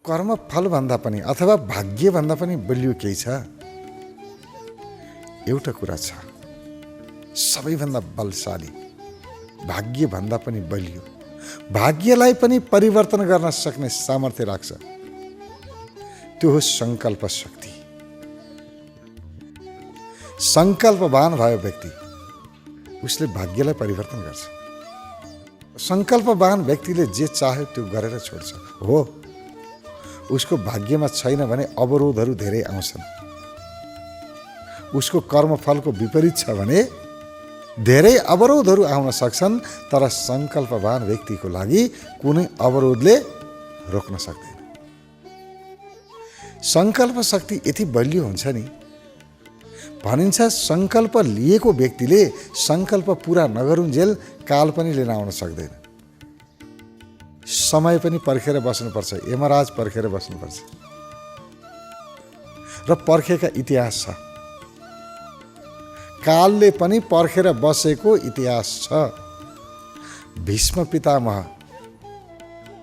कर्म फल भन्दा पनि अथवा भाग्य भन्दा पनि बलियो केही छ? एउटा कुरा छ, सबैभन्दा बलशाली भाग्य भन्दा पनि बलियो, भाग्यलाई पनि परिवर्तन गर्न सक्ने सामर्थ्य राख्छ, त्यो हो संकल्प शक्ति। संकल्पवान भयो व्यक्ति, उसले भाग्यलाई परिवर्तन गर्छ। संकल्पवान व्यक्तिले जे चाह्यो त्यो गरेर छोड्छ। हो, उसको भाग्यमा छैन भने अवरोधहरू धेरै आउँछन्, उसको कर्मफलको विपरीत छ भने धेरै अवरोधहरू आउन सक्छन्, तर संकल्पवान व्यक्तिको लागि कुनै अवरोधले रोक्न सक्दैन। संकल्प शक्ति यति बलियो हुन्छ नि, भनिन्छ संकल्प लिएको व्यक्तिले संकल्प पूरा नगरुन्जेल काल पनि लिन आउन सक्दैन। समय पनि पर्खेर बस्नुपर्छ, यमराज पर्खेर बस्नुपर्छ। र पर्खेका इतिहास छ, कालले पनि पर्खेर बसेको इतिहास छ। भीष्म पितामह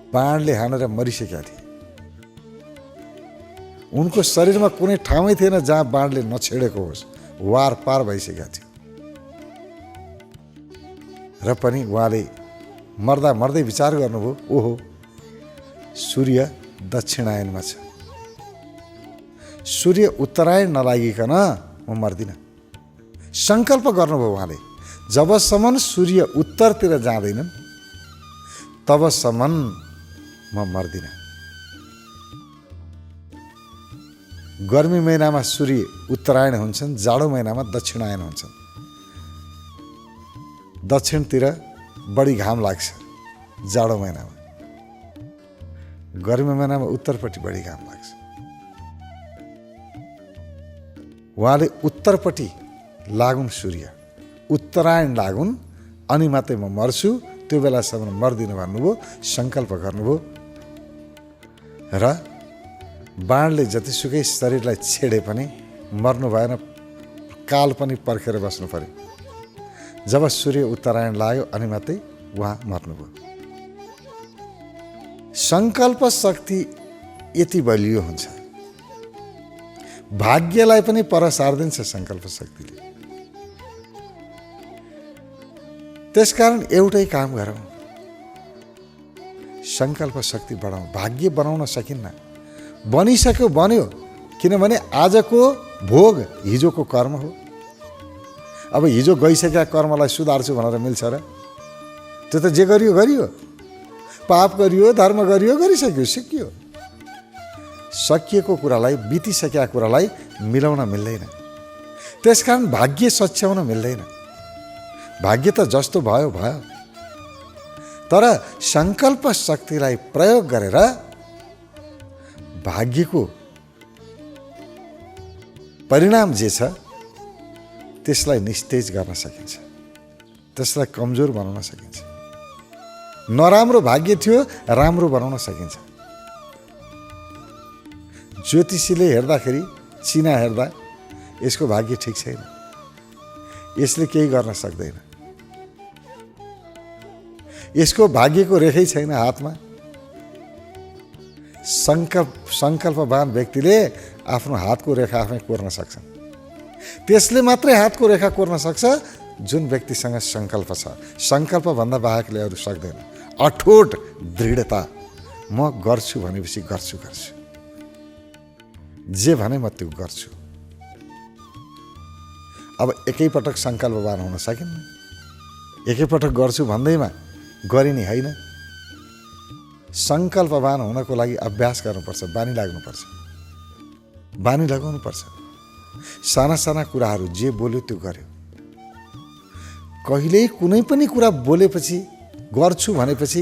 बाणले हानेर मरिसकेका थिए, उनको शरीरमा कुनै ठाउँै थिएन जहाँ बाणले नछेडेको होस्, वार पार भइसकेका थियो। र पनि उहाँले मर्दा मर्दै विचार गर्नुभयो, ओहो सूर्य दक्षिणायनमा छ, सूर्य उत्तरायण नलागिकन म मर्दिनँ। संकल्प गर्नुभयो उहाँले, जबसम्म सूर्य उत्तरतिर जाँदैनन् तबसम्म म मर्दिनँ। गर्मी महिनामा सूर्य उत्तरायण हुन्छन्, जाडो महिनामा दक्षिणायन हुन्छन्। दक्षिणतिर बढी घाम लाग्छ जाडो महिनामा, गर्मी महिनामा उत्तरपट्टि बढी घाम लाग्छ। उहाँले उत्तरपट्टि लागुन् सूर्य, उत्तरायण लागुन्, अनि मात्रै म मर्छु, त्यो बेलासम्म मर्दिनँ भन्नुभयो, सङ्कल्प गर्नुभयो। र बाणले जतिसुकै शरीरलाई छेडे पनि मर्नु भएन, काल पनि पर्खेर बस्नु पर्यो। जब सूर्य उत्तरायण लाग्यो अनि मात्रै उहाँ मर्नुभयो। सङ्कल्प शक्ति यति बलियो हुन्छ, भाग्यलाई पनि पर सार्दिन्छ सङ्कल्प शक्तिले। त्यसकारण एउटै काम गरौँ, सङ्कल्प शक्ति बढाउँ। भाग्य बनाउन सकिन्न, बनिसक्यो बन्यो, किनभने आजको भोग हिजोको कर्म हो। अब हिजो गइसकेका कर्मलाई सुधार्छु भनेर मिल्छ र? त्यो त जे गरियो गरियो, पाप गरियो धर्म गरियो, गरिसक्यो, सिकियो। सकिएको कुरालाई, बितिसकेका कुरालाई मिलाउन मिल्दैन। त्यसकारण भाग्य सच्याउन मिल्दैन। भाग्य त जस्तो भयो भयो, तर सङ्कल्प शक्तिलाई प्रयोग गरेर भाग्यको परिणाम जे छ त्यसलाई निस्तेज गर्न सकिन्छ, त्यसलाई कमजोर बनाउन सकिन्छ। नराम्रो भाग्य थियो राम्रो बनाउन सकिन्छ। ज्योतिषीले हेर्दाखेरि, चिना हेर्दा यसको भाग्य ठिक छैन, यसले केही गर्न सक्दैन, यसको भाग्यको रेखै छैन हातमा। सङ्कल्पवान व्यक्तिले आफ्नो हातको रेखा आफै कोर्न सक्छन्। त्यसले मात्रै हातको रेखा कोर्न सक्छ जुन व्यक्तिसँग सङ्कल्प छ। सङ्कल्पभन्दा बाहेकले अरू सक्दैन। अठोट दृढता, म गर्छु भनेपछि गर्छु गर्छु, जे भने म त्यो गर्छु। अब एकैपटक सङ्कल्पवान हुन सकिन्न, एकैपटक गर्छु भन्दैमा गरिने होइन। सङ्कल्पवान हुनको लागि अभ्यास गर्नुपर्छ, बानी लाग्नुपर्छ, बानी लगाउनुपर्छ। साना साना कुराहरू जे बोल्यो त्यो गर्यो। कहिल्यै कुनै पनि कुरा बोलेपछि, गर्छु भनेपछि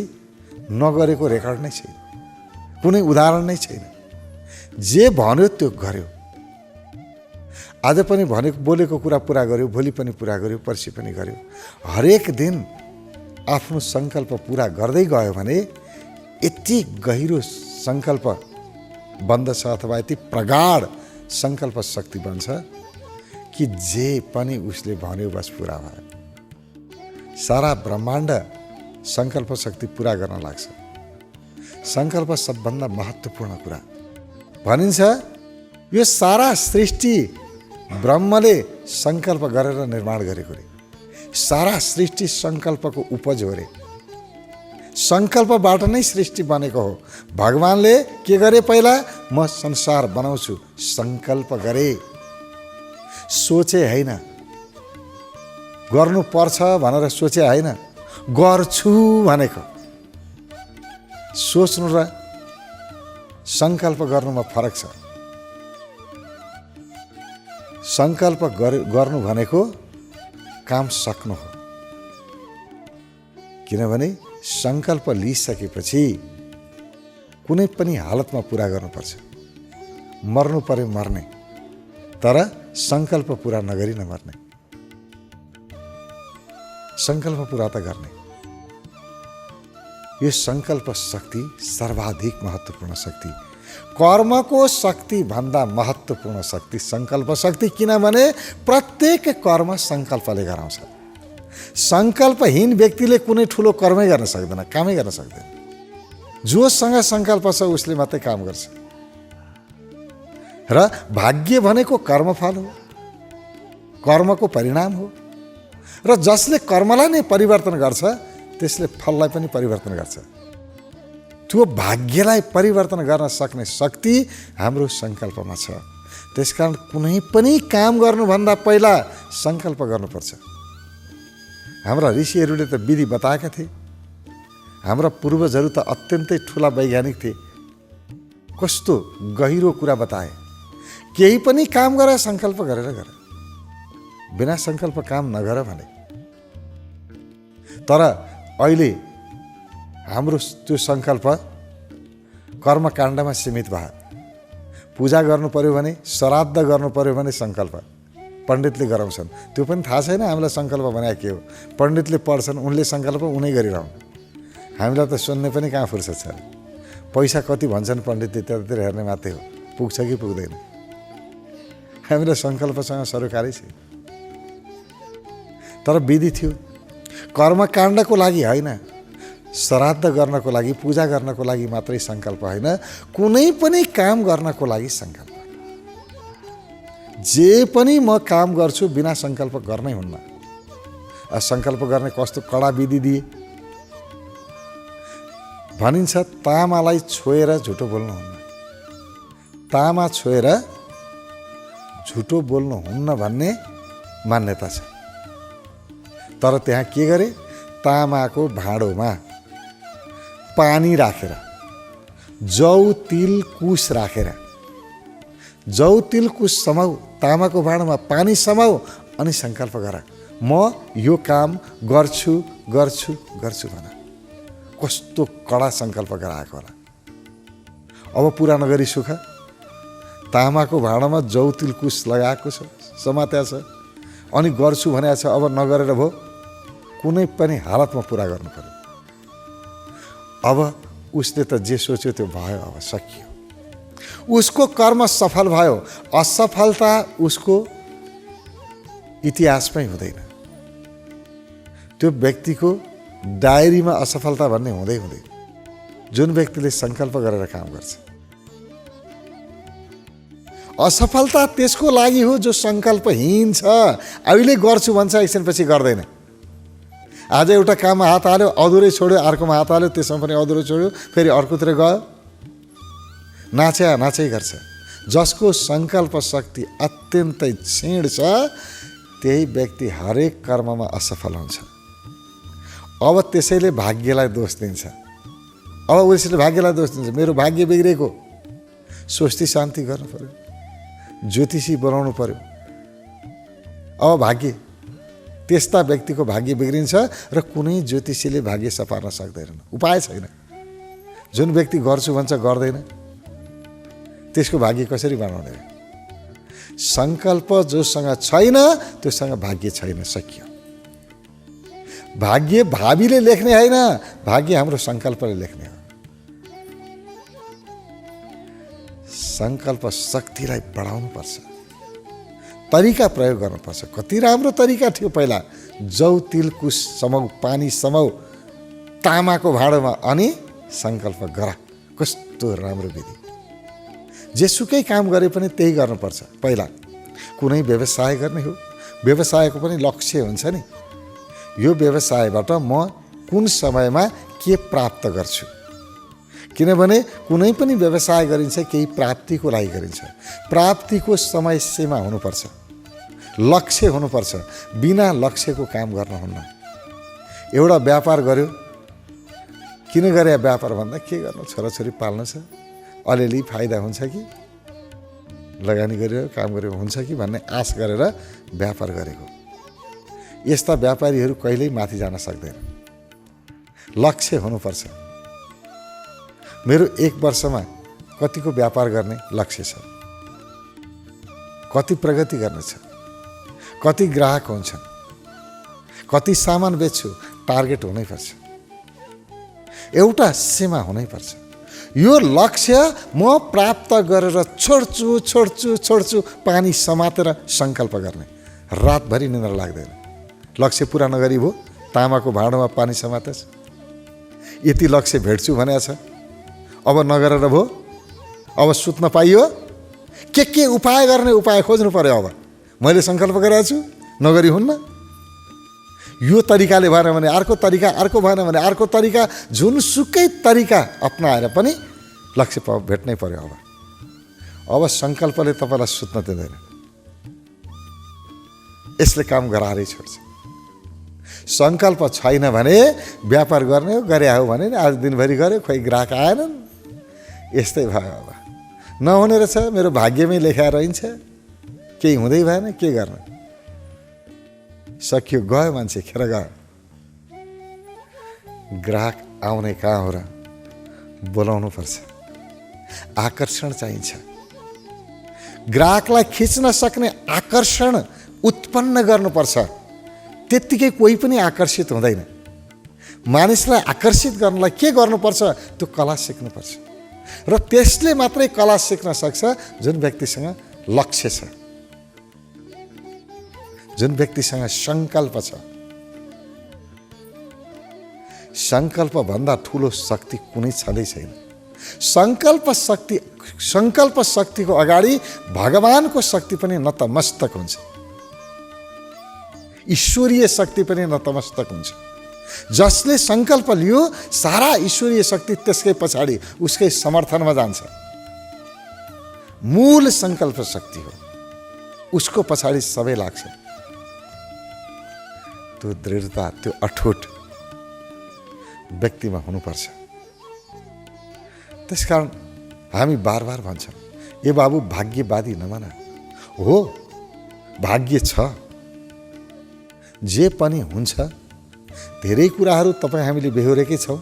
नगरेको रेकर्ड नै छैन, कुनै उदाहरण नै छैन। जे भन्यो त्यो गर्यो। आज पनि भनेको बोलेको कुरा पुरा गर्यो, भोलि पनि पुरा गर्यो, पर्सि पनि गर्यो। हरेक दिन आफ्नो सङ्कल्प पुरा गर्दै गयो भने यति गहिरो सङ्कल्प बन्दछ अथवा यति प्रगाढ सङ्कल्प शक्ति बन्छ कि जे पनि उसले भन्यो बस पुरा भयो। सारा ब्रह्माण्ड सङ्कल्प शक्ति पुरा गर्न लाग्छ। सङ्कल्प सबभन्दा महत्त्वपूर्ण कुरा। भनिन्छ यो सारा सृष्टि ब्रह्मले सङ्कल्प गरेर निर्माण गरेको रे। सारा सृष्टि सङ्कल्पको उपज हो रे। सङ्कल्पबाट नै सृष्टि बनेको हो। भगवानले के गरे? पहिला म संसार बनाउँछु सङ्कल्प गरे, सोचे होइन, गर्नुपर्छ भनेर सोचे होइन, गर्छु भनेको। सोच्नु र सङ्कल्प गर्नुमा फरक छ। सङ्कल्प गर्नु भनेको काम सक्नु हो। किनभने सङ्कल्प लिइसकेपछि कुनै पनि हालतमा पुरा गर्नुपर्छ। मर्नु पर्यो मर्ने, तर सङ्कल्प पुरा नगरी नमर्ने। सङ्कल्प पुरा त गर्ने। यो सङ्कल्प शक्ति सर्वाधिक महत्त्वपूर्ण शक्ति, कर्मको शक्ति भन्दा महत्त्वपूर्ण शक्ति सङ्कल्प शक्ति। किनभने प्रत्येक कर्म सङ्कल्पले गराउँछ। सङ्कल्पहीन व्यक्तिले कुनै ठुलो कर्मै गर्न सक्दैन, कामै गर्न सक्दैन। जोसँग सङ्कल्प छ उसले मात्रै काम गर्छ। र भाग्य भनेको कर्मफल हो, कर्मको परिणाम हो। र जसले कर्मलाई नै परिवर्तन गर्छ त्यसले फललाई पनि परिवर्तन गर्छ। त्यो भाग्यलाई परिवर्तन गर्न सक्ने शक्ति हाम्रो सङ्कल्पमा छ। त्यसकारण कुनै पनि काम गर्नुभन्दा पहिला सङ्कल्प गर्नुपर्छ। हाम्रा ऋषिहरूले त विधि बताएका थिए। हाम्रा पूर्वजहरू त अत्यन्तै ठुला वैज्ञानिक थिए। कस्तो गहिरो कुरा बताए। केही पनि काम गर सङ्कल्प गरेर गर, बिना सङ्कल्प काम नगर भने। तर अहिले हाम्रो त्यो सङ्कल्प कर्मकाण्डमा सीमित भयो। पूजा गर्नु पर्यो भने, श्राद्ध गर्नु पर्यो भने सङ्कल्प पण्डितले गराउँछन्। त्यो पनि थाहा छैन हामीलाई सङ्कल्प भने के हो। पण्डितले पढ्छन्, उनले सङ्कल्प उनै गरिरहन्। हामीलाई त सुन्ने पनि कहाँ फुर्सद छ। पैसा कति भन्छन् पण्डितले त्यतातिर हेर्ने मात्रै हो, पुग्छ कि पुग्दैन। हामीलाई सङ्कल्पसँग सरोकारै छैन। तर विधि थियो। कर्मकाण्डको लागि होइन, श्राद्ध गर्नको लागि, पूजा गर्नको लागि मात्रै सङ्कल्प होइन, कुनै पनि काम गर्नको लागि सङ्कल्प। जे पनि म काम गर्छु बिना सङ्कल्प गर्नै हुन्न। सङ्कल्प गर्ने कस्तो कडा विधि दिए। भनिन्छ तामालाई छोएर झुटो बोल्नुहुन्न, तामा छोएर झुटो बोल्नुहुन्न भन्ने मान्यता छ। तर त्यहाँ के गरे? तामाको भाँडोमा पानी राखेर, जौ तिल कुश राखेर, जौ तिल कुश समाऊ, तामाको भाँडोमा पानी समाऊ अनि सङ्कल्प गर, म यो काम गर्छु गर्छु गर्छु भन। कस्तो कडा सङ्कल्प गराएको होला। अब पुरा नगरी सुख। तामाको भाँडामा जौ तिल कुश लगाएको छ, समात्या छ, अनि गर्छु भनेको छ। अब नगरेर भयो, कुनै पनि हालतमा पुरा गर्नु पर्यो। अब उसले त जे सोच्यो त्यो भयो, अब सकियो। उसको कर्म सफल भयो। असफलता उसको इतिहासमै हुँदैन। त्यो व्यक्तिको डायरीमा असफलता भन्ने हुँदै हुँदैन। जुन व्यक्तिले सङ्कल्प गरेर काम गर्छ। असफलता त्यसको लागि हो जो सङ्कल्पहीन छ। अहिले गर्छु भन्छ, एकछिनपछि गर्दैन। आज एउटा काममा हात हाल्यो, अधुरै छोड्यो, अर्कोमा हात हाल्यो, त्यसमा पनि अधुरै छोड्यो, फेरि अर्कोतिर गयो, नाचै गर्छ। जसको सङ्कल्प शक्ति अत्यन्तै क्षीण छ त्यही व्यक्ति हरेक कर्ममा असफल हुन्छ। अब त्यसैले भाग्यलाई दोष दिन्छ। अब उसले भाग्यलाई दोष दिन्छ, मेरो भाग्य बिग्रेको। स्वस्ति शान्ति गर्नु पर्यो, ज्योतिषी बनाउनु पर्यो। अब भाग्य, त्यस्ता व्यक्तिको भाग्य बिग्रिन्छ र कुनै ज्योतिषीले भाग्य सपार्न सक्दैन। उपाय छैन। जुन व्यक्ति गर्छु भन्छ गर्दैन, त्यसको भाग्य कसरी बनाउने? सङ्कल्प जोसँग छैन त्योसँग भाग्य छैन, सकियो। भाग्य भावीले लेख्ने होइन, भाग्य हाम्रो सङ्कल्पले लेख्ने हो। सङ्कल्प शक्तिलाई बढाउनुपर्छ, तरिका प्रयोग गर्नुपर्छ। कति राम्रो तरिका थियो पहिला। जौ तिल कुश समाऊ, पानी समाऊ तामाको भाँडोमा, अनि सङ्कल्प गर। कस्तो राम्रो विधि। जेसुकै काम गरे पनि त्यही गर्नुपर्छ। पहिला कुनै व्यवसाय गर्ने हो, व्यवसायको पनि लक्ष्य हुन्छ नि, यो व्यवसायबाट म कुन समयमा के प्राप्त गर्छु। किनभने कुनै पनि व्यवसाय गरिन्छ केही प्राप्तिको लागि गरिन्छ। प्राप्तिको समय सीमा हुनुपर्छ, लक्ष्य हुनुपर्छ। बिना लक्ष्यको काम गर्न हुन्न। एउटा व्यापार गर्यो, किन गरे व्यापार भन्दा के गर्नु, छोराछोरी पाल्नु छ, अलिअलि फाइदा हुन्छ कि, लगानी गरेर काम गरेर हुन्छ कि भन्ने आश गरेर व्यापार गरेको। यस्ता व्यापारीहरू कहिल्यै माथि जान सक्दैन। लक्ष्य हुनुपर्छ। मेरो 1 वर्षमा कतिको व्यापार गर्ने लक्ष्य छ, कति प्रगति गर्ने छ, कति ग्राहक हुन्छन्, कति सामान बेच्छु, टार्गेट हुनैपर्छ। एउटा सीमा हुनैपर्छ। यो लक्ष्य म प्राप्त गरेर छोड्छु पानी समातेर सङ्कल्प गर्ने। रातभरि निद्रा लाग्दैन। लक्ष्य पुरा नगरी भो तामाको भाँडोमा पानी समातेछ। यति लक्ष्य भेट्छु भनेको छ, अब नगरेर भो, अब सुत्न पाइयो, के उपाय गर्ने, उपाय खोज्नु पर्यो। अब मैले सङ्कल्प गरेको छु, नगरी हुन्न। यो तरिकाले भएन भने अर्को तरिका, अर्को भएन भने अर्को तरिका, जुनसुकै तरिका अपनाएर पनि लक्ष्य भेट्नै पर्यो। अब सङ्कल्पले तपाईँलाई सुत्न दिँदैन। यसले काम गराएरै छोड्छ। सङ्कल्प छैन भने व्यापार गर्ने हो, गरे हो भने आज दिनभरि गऱ्यो, खोइ ग्राहक आएनन्, यस्तै भयो। अब नहुने रहेछ, मेरो भाग्यमै लेखा रहन्छ, केही हुँदै भएन, के गर्न, सकियो, गयो, मान्छे खेर गयो। ग्राहक आउने कहाँ हो र, बोलाउनु पर्छ, आकर्षण चाहिन्छ। ग्राहकलाई खिच्न सक्ने आकर्षण उत्पन्न गर्नुपर्छ। त्यत्तिकै कोही पनि आकर्षित हुँदैन। मानिसलाई आकर्षित गर्नलाई के गर्नुपर्छ, त्यो कला सिक्नुपर्छ। र त्यसले मात्रै कला सिक्न सक्छ जुन व्यक्तिसँग लक्ष्य छ, जुन व्यक्तिसँग सङ्कल्प छ। सङ्कल्पभन्दा ठुलो शक्ति कुनै छँदै छैन। सङ्कल्प शक्तिको अगाडि भगवानको शक्ति पनि नतमस्तक हुन्छ। ईश्वरीय शक्ति पनि नतमस्तक हुन्छ। जसले सङ्कल्प लियो, सारा ईश्वरीय शक्ति त्यसकै पछाडि उसकै समर्थनमा जान्छ। मूल सङ्कल्प शक्ति हो, उसको पछाडि सबै लाग्छ। त्यो दृढता, त्यो अठोट व्यक्तिमा हुनुपर्छ। त्यसकारण हामी बार बार भन्छौँ, ए बाबु भाग्यवादी नमान। हो, भाग्य छ, जे पनि हुन्छ। धेरै कुराहरू तपाईँ हामीले बेहोरेकै छौँ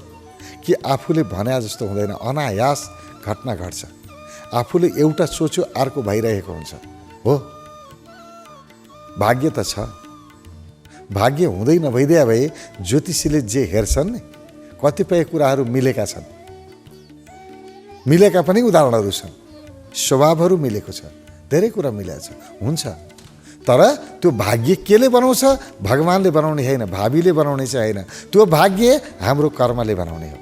कि आफूले भने जस्तो हुँदैन, अनायास घटना घट्छ। आफूले एउटा सोच्यो अर्को भइरहेको हुन्छ। हो, भाग्य त छ। भाग्य हुँदै नभइदिया भए ज्योतिषीले जे हेर्छन् नि, कतिपय कुराहरू मिलेका छन्, मिलेका पनि उदाहरणहरू छन्। स्वभावहरू मिलेको छ, धेरै कुरा मिलेको छ, हुन्छ। तर त्यो भाग्य केले बनाउँछ? भगवानले बनाउने होइन, भावीले बनाउने चाहिँ होइन। त्यो भाग्य हाम्रो कर्मले बनाउने हो।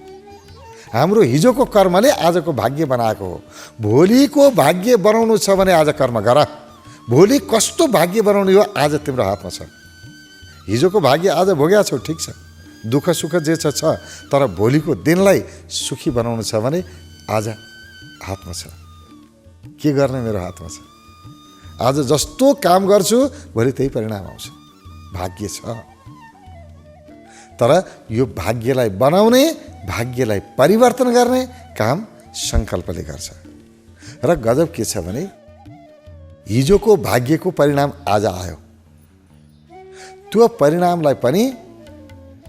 हाम्रो हिजोको कर्मले आजको भाग्य बनाएको हो। भोलिको भाग्य बनाउनु छ भने आज कर्म गर। भोलि कस्तो भाग्य बनाउने हो आज तिम्रो हातमा छ। हिजोको भाग्य आज भोग्या छौ, ठिक छ, दुःख सुख जे छ, तर भोलिको दिनलाई सुखी बनाउनु छ भने आज हातमा छ। के गर्ने मेरो हातमा छ। आज जस्तो काम गर्छु भोलि त्यही परिणाम आउँछ। भाग्य छ। तर यो भाग्यलाई बनाउने, भाग्यलाई परिवर्तन गर्ने काम सङ्कल्पले गर्छ। र गजब के छ भने हिजोको भाग्यको परिणाम आज आयो। त्यो परिणामलाई पनि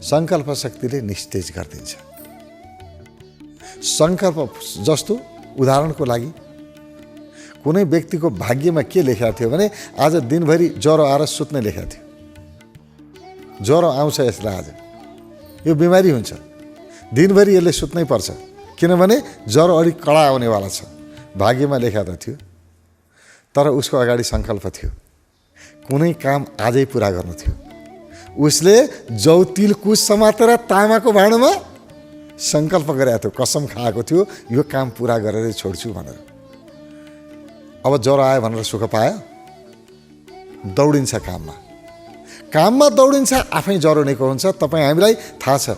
सङ्कल्प शक्तिले निस्तेज गरिदिन्छ। सङ्कल्प जस्तो उदाहरणको लागि कुनै व्यक्तिको भाग्यमा के लेखेको थियो भने आज दिनभरि ज्वरो आएर सुत्ने लेखेको थियो। ज्वरो आउँछ यसलाई, आज यो बिमारी हुन्छ, दिनभरि यसले सुत्नै पर्छ, किनभने ज्वरो अलिक कडा आउनेवाला छ। भाग्यमा लेखेको थियो, तर उसको अगाडि सङ्कल्प थियो, कुनै काम आजै पुरा गर्नु थियो। उसले जौतिल कुस समातेर तामाको भाँडोमा सङ्कल्प गरेको थियो, कसम खाएको थियो यो काम पुरा गरेर छोड्छु भनेर। अब ज्वरो आयो भनेर सुख पायो? दौडिन्छ काममा, काममा दौडिन्छ, आफै ज्वरो निको हुन्छ। तपाईँ हामीलाई थाहा छ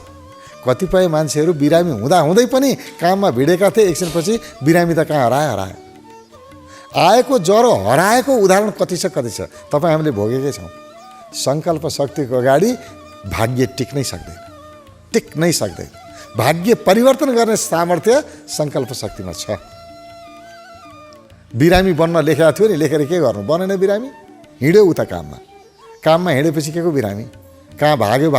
कतिपय मान्छेहरू बिरामी हुँदै पनि काममा भिडेका थिए, एकछिनपछि बिरामी त कहाँ हरायो। आएको ज्वरो हराएको उदाहरण कति छ तपाईँ हामीले भोगेकै छौँ। सङ्कल्प शक्तिको अगाडि भाग्य टिक्नै सक्दैन। भाग्य परिवर्तन गर्ने सामर्थ्य सङ्कल्प शक्तिमा छ। बिरामी बन्न लेखेको थियो नि, लेखेर के गर्नु? बनेन बिरामी, हिँड्यो उता काममा हिँडेपछि के को बिरामी? कहाँ भाग्यो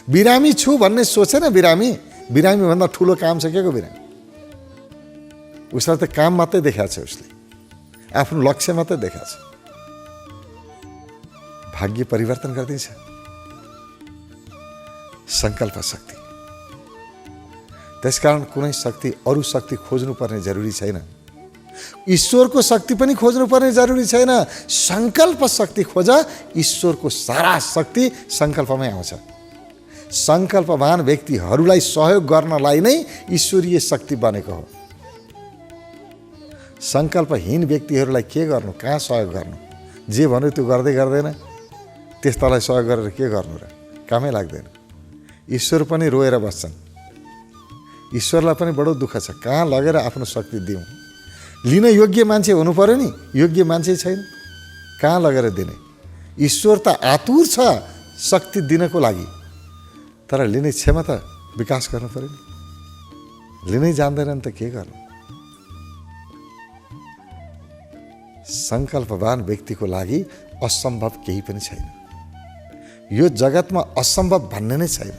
बिरामी छु भन्ने सोचेन बिरामी भन्दा ठुलो काम छ के को बिरामी? उसलाई त काम मात्रै देखाएको छ, उसले आफ्नो लक्ष्य मात्रै देखाएको छ। भाग्य परिवर्तन गरिदिन्छ सङ्कल्प शक्ति। त्यसकारण कुनै शक्ति अरू शक्ति खोज्नुपर्ने जरुरी छैन, ईश्वरको शक्ति पनि खोज्नुपर्ने जरुरी छैन। सङ्कल्प शक्ति खोज, ईश्वरको सारा शक्ति सङ्कल्पमै आउँछ। सङ्कल्पवान व्यक्तिहरूलाई सहयोग गर्नलाई नै ईश्वरीय शक्ति बनेको हो। सङ्कल्पहीन व्यक्तिहरूलाई के गर्नु, कहाँ सहयोग गर्नु? जे भन्यो त्यो गर्दैन, त्यस्तालाई सहयोग गरेर के गर्नु र? कामै लाग्दैन। ईश्वर पनि रोएर बस्छन्, ईश्वरलाई पनि बडो दुःख छ, कहाँ लगेर आफ्नो शक्ति दिउँ? लिन योग्य मान्छे हुनु पर्यो नि, योग्य मान्छे छैन, कहाँ लगेर दिने? ईश्वर त आतुर छ शक्ति दिनको लागि, तर लिने क्षमता विकास गर्नु पर्यो नि। लिनै जान्दैनन् त के गर्नु? सङ्कल्पवान व्यक्तिको लागि असम्भव केही पनि छैन। यो जगतमा असम्भव भन्ने नै छैन।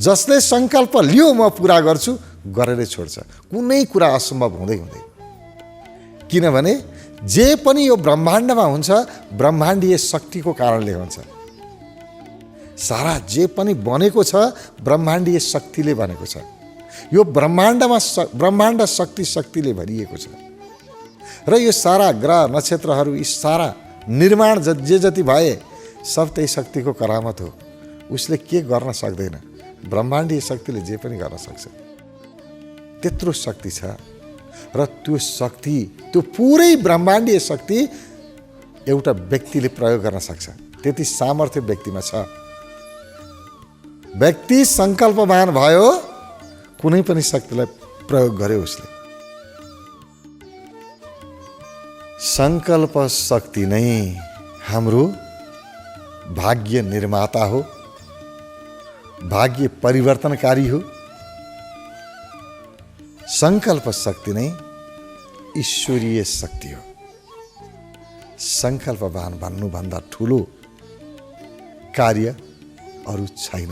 जसले सङ्कल्प लियो म पुरा गर्छु, गरेरै छोड्छ। कुनै कुरा असम्भव हुँदैन। किनभने जे पनि यो ब्रह्माण्डमा हुन्छ ब्रह्माण्डीय शक्तिको कारणले हुन्छ। सारा जे पनि बनेको छ ब्रह्माण्डीय शक्तिले बनेको छ। यो ब्रह्माण्ड शक्तिले भरिएको छ। र यो सारा ग्रह नक्षत्रहरू, यी सारा निर्माण जे जति भए सब त्यही शक्तिको करामत हो। उसले के गर्न सक्दैन, ब्रह्माण्डीय शक्तिले जे पनि गर्न सक्छ। त्यत्रो शक्ति छ र त्यो शक्ति, त्यो पुरै ब्रह्माण्डीय शक्ति एउटा व्यक्तिले प्रयोग गर्न सक्छ। त्यति सामर्थ्य व्यक्तिमा छ। व्यक्ति सङ्कल्पवान भयो, कुनै पनि शक्तिलाई प्रयोग गर्यो उसले। सङ्कल्प शक्ति नै हाम्रो भाग्य निर्माता हो, भाग्य परिवर्तनकारी हो। सङ्कल्प शक्ति नै ईश्वरीय शक्ति हो। सङ्कल्पवान भन्नुभन्दा ठुलो कार्य अरू छैन।